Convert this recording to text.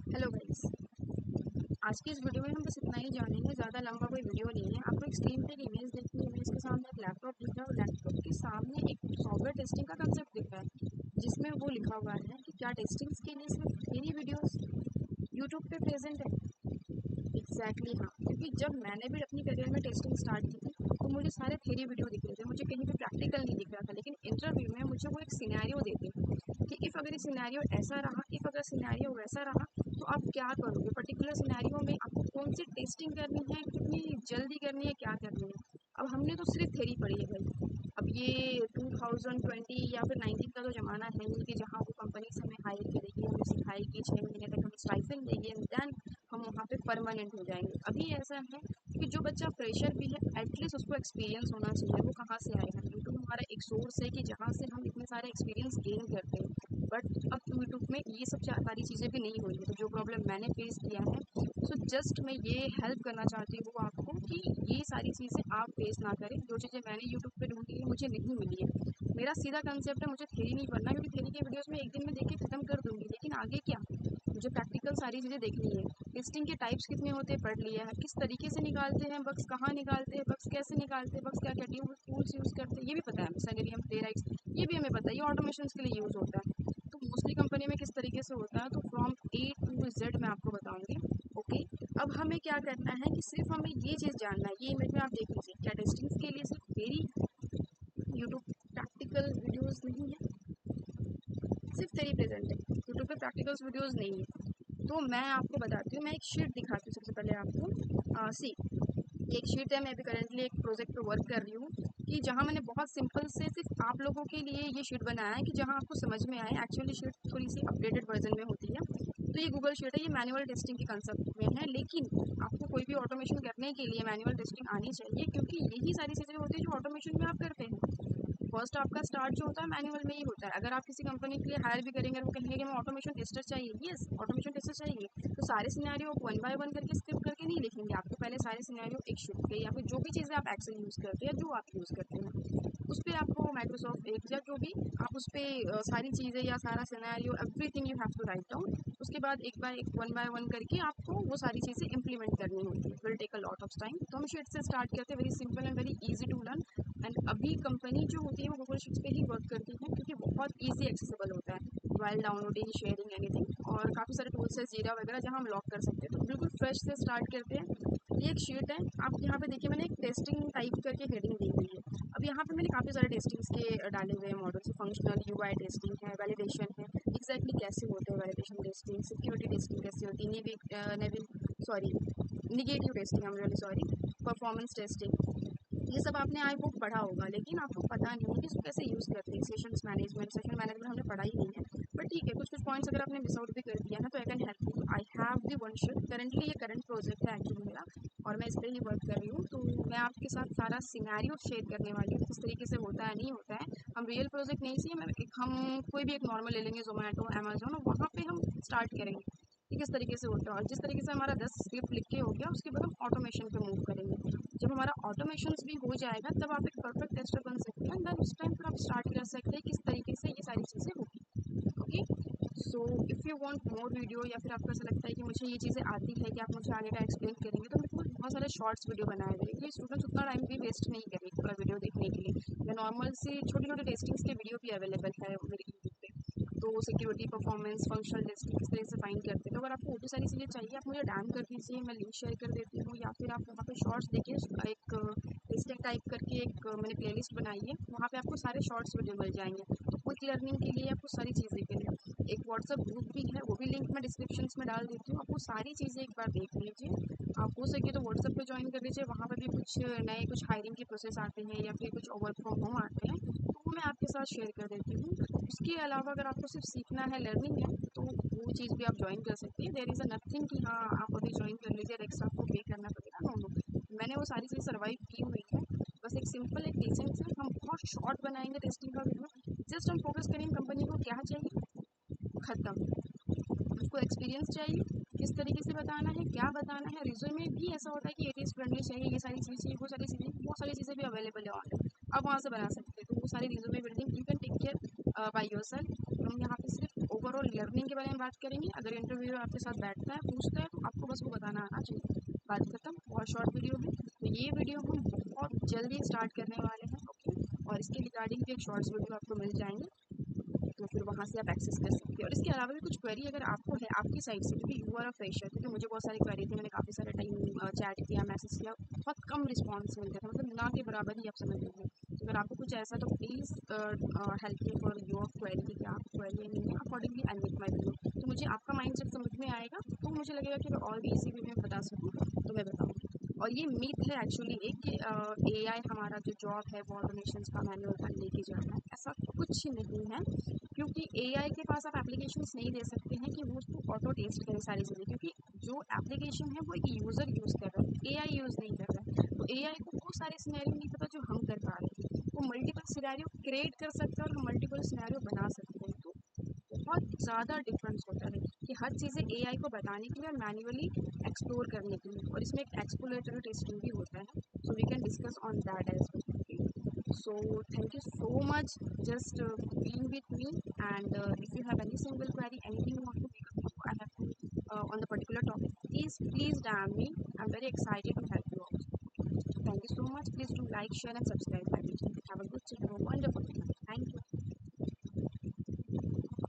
Hello guys. आज की इस वीडियो में हम बस इतना ही जानेंगे, ज़्यादा लंबा कोई वीडियो नहीं है। आपको एक स्क्रीन पे एक इमेज दिखती है, इमेज के सामने एक लैपटॉप दिख रहा है और लैपटॉप के सामने एक सॉफ्टवेयर टेस्टिंग का कंसेप्ट दिख रहा है, जिसमें वो लिखा हुआ है कि क्या टेस्टिंग्स के लिए सिर्फ थ्योरी वीडियोस यूट्यूब पे प्रेजेंट है। एग्जैक्टली हाँ, क्योंकि जब मैंने भी अपनी करियर में टेस्टिंग स्टार्ट की थी तो मुझे सारे थ्योरी वीडियो दिख रहे थे, मुझे कहीं भी प्रैक्टिकल नहीं दिख रहा था। लेकिन इंटरव्यू में मुझे वो एक सिनेरियो देते कि इफ़ अगर ये सिनेरियो ऐसा रहा, इफ़ अगर सिनेरियो वैसा रहा तो आप क्या करोगे, पर्टिकुलर सिनेरियो में आपको कौन सी टेस्टिंग करनी है, कितनी जल्दी करनी है, क्या करनी है। अब हमने तो सिर्फ थ्योरी पढ़ी है भाई। अब ये 2020 या फिर 19 का तो ज़माना है नहीं कि जहाँ वो कंपनी से हमें हायर करेगी, हमें सिखाएगी, 6 महीने तक हमें स्टाइपेंड देगी एंड देन हम वहाँ पे परमानेंट हो जाएंगे। अभी ऐसा है कि जो बच्चा फ्रेशर भी है एटलीस्ट उसको एक्सपीरियंस होना चाहिए। वो कहाँ से आएगा? यूट्यूब हमारा एक सोर्स है कि जहाँ से हम इतने सारे एक्सपीरियंस गेन करते हैं। बट अब यूट्यूब में ये सब सारी चीज़ें भी नहीं हो रही है। तो जो प्रॉब्लम मैंने फेस किया है, सो जस्ट मैं ये हेल्प करना चाहती हूँ आपको कि ये सारी चीज़ें आप फेस ना करें। जो चीज़ें मैंने यूट्यूब पे ढूंढी है मुझे नहीं मिली है। मेरा सीधा कंसेप्ट है, मुझे थ्योरी नहीं पढ़ना, क्योंकि थ्योरी के वीडियोस में एक दिन में देख के ख़त्म कर दूंगी, लेकिन आगे क्या, मुझे प्रैक्टिकल सारी चीज़ें देखनी है। टेस्टिंग के टाइप्स कितने होते हैं पढ़ लिया है, किस तरीके से निकालते हैं बग्स, कहाँ निकालते हैं बग्स, कैसे निकालते हैं बग्स, क्या क्या टूल्स यूज़ करते हैं, ये भी पता है हमें। सेलेरियम, प्लेराइट्स, ये भी हमें पता है, ये ऑटोमेशन के लिए यूज़ होता है। तो मोस्टली कंपनी में किस तरीके से होता है, तो फ्रॉम ए टू जेड मैं आपको बताऊंगी। ओके, अब हमें क्या करना है कि सिर्फ हमें ये चीज़ जानना है। ये इमेज में आप देख लीजिए, क्या टेस्टिंग्स के लिए सिर्फ वेरी यूट्यूब प्रैक्टिकल वीडियोज़ नहीं है, सिर्फ थ्योरी प्रेजेंट है, यूट्यूब पे प्रैक्टिकल्स वीडियोज़ नहीं है। तो मैं आपको बताती हूँ, मैं एक शीट दिखाती हूँ सबसे पहले आपको। सी, एक शीट है, मैं अभी करेंटली एक प्रोजेक्ट पे वर्क कर रही हूँ कि जहाँ मैंने बहुत सिंपल से सिर्फ आप लोगों के लिए ये शीट बनाया है कि जहाँ आपको समझ में आए। एक्चुअली शीट थोड़ी सी अपडेटेड वर्जन में होती है, तो ये गूगल शीट है, ये मैनुअल टेस्टिंग के कंसेप्ट में है। लेकिन आपको कोई भी ऑटोमेशन करने के लिए मैनुअल टेस्टिंग आनी चाहिए, क्योंकि यही सारी चीज़ें होती है जो ऑटोमेशन में आप करते हैं। फर्स्ट आपका स्टार्ट जो होता है मैनुअल में ही होता है। अगर आप किसी कंपनी के लिए हायर भी करेंगे और वो कहेंगे कि हमें ऑटोमेशन टेस्टर चाहिए, यस ऑटोमेशन टेस्टर चाहिए, तो सारे सिनेरियो वन बाय वन करके स्किप करके नहीं लिखेंगे। आपको पहले सारे सिनेरियो एक शीट पे या फिर जो भी चीज़ें आप एक्सेल यूज़ करते हैं, जो आप यूज़ करते हैं, उस पर आपको माइक्रोसॉफ्ट एक या जो भी आप उस पर सारी चीज़ें या सारा scenario everything you have to write down. उसके बाद एक बाय एक वन बाय वन करके आपको वो सारी चीज़ें इंप्लीमेंट करनी होती है। Will take a lot of time. तो हम शीट से स्टार्ट करते हैं, very simple and very easy to learn. And अभी कंपनी जो होती है वो गूगल शीट्स पे ही वर्क करती है, क्योंकि बहुत ईजी एक्सेसिबल होता है वाइल डाउनलोडिंग, शेयरिंग, एनीथिंग। और काफ़ी सारे टूल्स है, जीरा वगैरह, जहाँ हम लॉक कर सकते हैं। तो बिल्कुल फ्रेश से स्टार्ट करते हैं। ये एक शीट है, आप यहाँ पे देखिए, मैंने एक टेस्टिंग टाइप करके हेडिंग दी हुई है। अब यहाँ पे मैंने काफ़ी सारे टेस्टिंग्स के डाले हुए हैं मॉडल्स। फंक्शनल यूआई टेस्टिंग है, वैलिडेशन है, एग्जैक्टली कैसे होते हैं वैलिडेशन टेस्टिंग, सिक्योरिटी टेस्टिंग कैसे होती है, sorry negative testing, I am really sorry, performance testing, ये सब आपने आई बुक पढ़ा होगा, लेकिन आपको पता नहीं है कि इसको कैसे यूज़ करते हैं। सेशन मैनेजमेंट हमने पढ़ा ही नहीं है। बट ठीक है, कुछ कुछ पॉइंट्स अगर आपने मिस आउट भी कर दिया है तो I can help you. I have the one sheet currently, ये करंट प्रोजेक्ट है एक्चुअली मेरा, और मैं इस पर ही वर्क कर रही हूँ। तो मैं आपके साथ सारा सिनेरियो शेयर करने वाली हूँ, किस तरीके से होता है नहीं होता है। हम रियल प्रोजेक्ट नहीं चाहिए, हम कोई भी एक नॉर्मल ले लेंगे, जोमेटो, अमेजोन, और वहाँ पे हम स्टार्ट करेंगे कि किस तरीके से होता है। और जिस तरीके से हमारा 10 स्क्रिप्ट लिख के हो गया, उसके बाद हम ऑटोमेशन पे मूव करेंगे। जब हमारा ऑटोमेशन भी हो जाएगा तब आप एक परफेक्ट टेस्टर बन सकते हैं। देन उस टाइम पर आप स्टार्ट कर सकते हैं किस तरीके से ये सारी चीज़ें होगी। Okay, so if you want more video, या फिर आपको ऐसा लगता है कि मुझे ये चीज़ें आती है कि आप मुझे आगे का एक्सप्लेन करेंगे, तो मेरे को बहुत सारे शॉर्ट्स वीडियो बनाए हुए हैं। ये स्टूडेंट्स उतना टाइम भी वेस्ट नहीं करेंगे पूरा वीडियो देखने के लिए। या नॉर्मल सी छोटी छोटी टेस्टिंग्स के वीडियो भी अवेलेबल है मेरे यूट्यूब पे। तो सिक्योरिटी, परफॉर्मेंस, फंक्शनल टेस्टिंग किस तरह से फाइंड करते हैं। तो अगर आपको वो भी सारी चीज़ें चाहिए, आप मुझे डैम कर दीजिए, मैं लिंक शेयर कर देती हूँ। या फिर आप वहाँ पे शॉर्ट्स देखिए, एक टेस्टिंग टाइप करके एक मैंने प्लेलिस्ट बनाई है, वहाँ पे आपको सारे शॉर्ट्स वीडियो मिल जाएंगे। तो क्विक लर्निंग के लिए, आपको सारी चीज़ें के लिए एक व्हाट्सअप ग्रुप भी है, वो भी लिंक मैं डिस्क्रिप्शन में डाल देती हूँ। आप वो सारी चीज़ें एक बार देख लीजिए। आप हो सके तो व्हाट्सएप पे ज्वाइन कर लीजिए, वहाँ पर भी कुछ नए कुछ हायरिंग के प्रोसेस आते हैं या फिर कुछ वर्क फ्रॉम होम आते हैं, तो वो मैं आपके साथ शेयर कर देती हूँ। उसके अलावा अगर आपको सिर्फ सीखना है, लर्निंग है, तो वो चीज़ भी आप ज्वाइन कर सकती हैं। देयर इज़ अ नथिंग कि हाँ आप अभी ज्वाइन कर लीजिए और एक्स्ट्रा आपको पे करना पड़ेगा, नो नो। मैंने वो सारी चीज़ सर्वाइव की हुई है। बस एक सिंपल एक पेशेंस है, हम बहुत शॉर्ट बनाएंगे टेस्टिंग का वीडियो। जस्ट हम फोकस करेंगे कंपनी को क्या चाहिए, खत्म। उसको एक्सपीरियंस चाहिए, किस तरीके से बताना है, क्या बताना है। रिज्यूमे भी ऐसा होता है कि एटीएस फ्रेंडली चाहिए, ये सारी चीज़ें चाहिए, वो सारी चीज़ें, बहुत सारी चीज़ें भी अवेलेबल है ऑनलाइन, आप वहाँ से बना सकते हैं। तो वो सारी resume building you can take care by yourself. हम यहाँ पे सिर्फ ओवरऑल लर्निंग के बारे में बात करेंगे। अगर इंटरव्यू आपके साथ बैठता है, पूछता है, तो आपको बस वो बताना आना चाहिए। बात खत्म। बहुत शॉर्ट वीडियो है, तो ये वीडियो हम बहुत जल्दी स्टार्ट करने वाले हैं, ओके। और इसके रिगार्डिंग भी एक शॉर्ट्स वीडियो आपको मिल जाएंगे, तो फिर वहाँ से आप एक्सेस कर सकते हैं। और इसके अलावा भी कुछ क्वेरी अगर आपको है आपकी साइड से, क्योंकि यू आर अ फ्रेशर, क्योंकि मुझे बहुत सारी क्वेरी थी, मैंने काफ़ी सारे टाइम चैट किया, मैसेज किया, बहुत कम रिस्पॉन्स मिलता था, मतलब ना के बराबर ही आप समझ लीजिए। तो अगर आपको कुछ ऐसा, तो please help me for your query, कि आप क्वेरी नहीं है, accordingly I make my video. तो मुझे आपका माइंड सेट समझ में आएगा, तो मुझे लगेगा कि मैं और भी इसी वीडियो में बता सकूँ, तो मैं बताऊँगी। और ये मीथ है एक्चुअली एक, कि एआई हमारा जो जॉब है वो ऑटोमेशन का मैनुअल का लेके जा रहा है, ऐसा कुछ नहीं है। क्योंकि एआई के पास आप एप्लीकेशंस नहीं दे सकते हैं कि वो उसको ऑटो टेस्ट करे सारी चीज़ें, क्योंकि जो एप्लीकेशन है वो एक यूज़र यूज़ कर रहा है, एआई यूज़ नहीं कर रहा है। तो एआई को वो सारे सिनेरियो नहीं पता जो हम कर पा रहे थे। वो मल्टीपल सिनेरियो क्रिएट कर सकते हैं और हम मल्टीपल सिनेरियो बना सकते हैं। तो बहुत ज़्यादा डिफरेंस होता है कि हर चीज़ें एआई को बताने के लिए और मैन्युअली एक्सप्लोर करने के लिए, और इसमें एक एक्सप्लोरेटरी टेस्टिंग भी होता है, so we can discuss on that as well. So thank you so much just being with me, and if you have any single query, anything you want to make a video, I have to on the particular topic, please DM me. I'm very excited to help you out. Thank you so much. Please do like, share and subscribe my video. Have a good day. Have a wonderful day. Thank you.